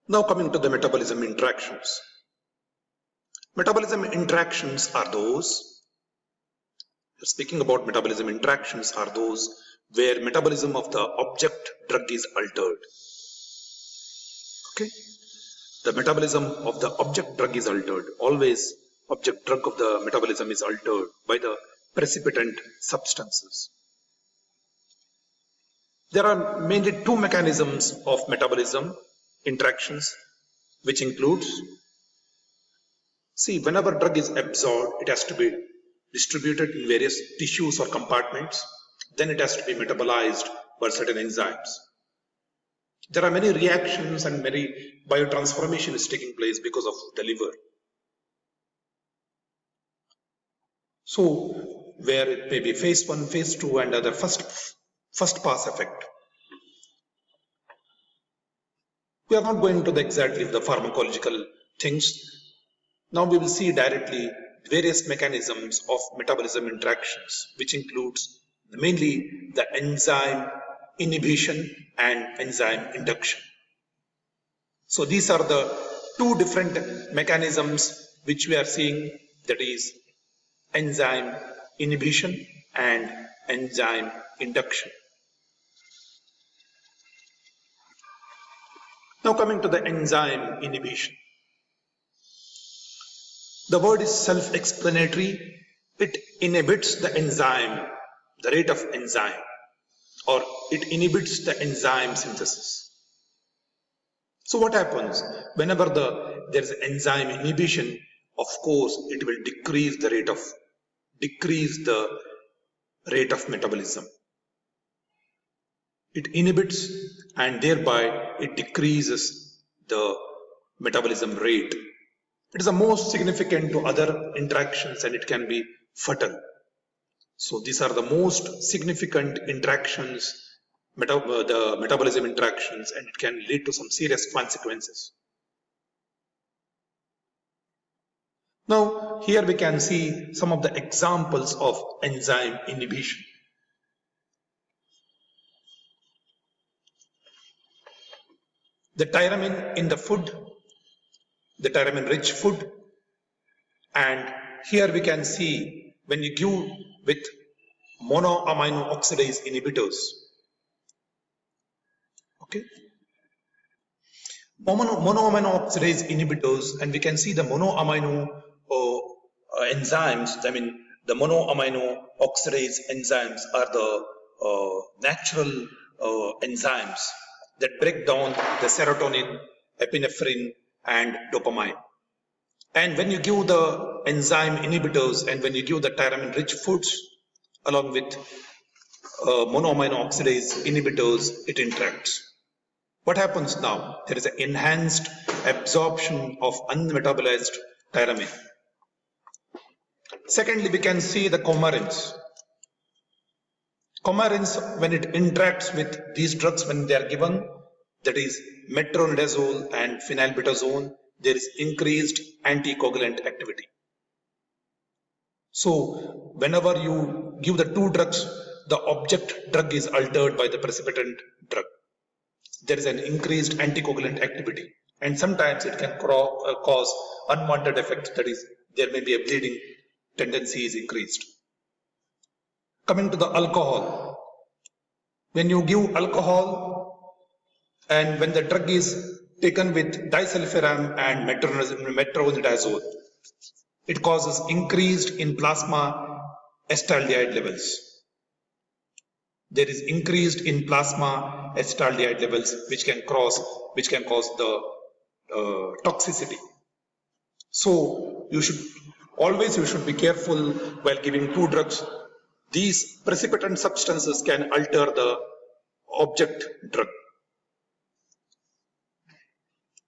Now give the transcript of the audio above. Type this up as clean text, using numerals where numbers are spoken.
Now coming to the metabolism interactions. Metabolism interactions are those, speaking about metabolism interactions, are those where metabolism of the object drug is altered. Okay? The metabolism of the object drug is altered. Always object drug of the metabolism is altered by the precipitant substances. There are mainly two mechanisms of metabolism interactions, which includes, see, whenever drug is absorbed, it has to be distributed in various tissues or compartments. Then it has to be metabolized by certain enzymes. There are many reactions and many biotransformation is taking place because of the liver. So, where it may be phase 1, phase 2 and other first pass effect. We are not going into exactly the pharmacological things. Now we will see directly various mechanisms of metabolism interactions, which includes mainly the enzyme inhibition and enzyme induction. So these are the two different mechanisms which we are seeing, that is enzyme inhibition and enzyme induction. Now coming to the enzyme inhibition. The word is self-explanatory. It inhibits the enzyme, the rate of enzyme, or it inhibits the enzyme synthesis. So what happens? Whenever there is enzyme inhibition, of course, it will decrease the rate of metabolism. It inhibits and thereby it decreases the metabolism rate. It is the most significant to other interactions and it can be fatal. So these are the most significant interactions, the metabolism interactions, and it can lead to some serious consequences. Now here we can see some of the examples of enzyme inhibition. The tyramine in the food, the tyramine rich food, and here we can see when you give with monoamino oxidase inhibitors. Okay, monoamino oxidase inhibitors, and we can see the monoamino enzymes. I mean, the monoamino oxidase enzymes are the natural enzymes that break down the serotonin, epinephrine, and dopamine. And when you give the enzyme inhibitors and when you give the tyramine rich foods along with monoamino oxidase inhibitors, it interacts. What happens now? There is an enhanced absorption of unmetabolized tyramine. Secondly, we can see the coumarins. Coumarins, when it interacts with these drugs, when they are given, that is metronidazole and phenylbutazone, there is increased anticoagulant activity. So whenever you give the two drugs, the object drug is altered by the precipitant drug. There is an increased anticoagulant activity, and sometimes it can cause unwanted effects, that is there may be a bleeding tendency is increased. Coming to the alcohol, when you give alcohol and when the drug is taken with disulfiram and metronidazole, it causes increased in plasma acetaldehyde levels. There is increased in plasma acetaldehyde levels, which can cause the toxicity. So you should be careful while giving two drugs. These precipitant substances can alter the object drug.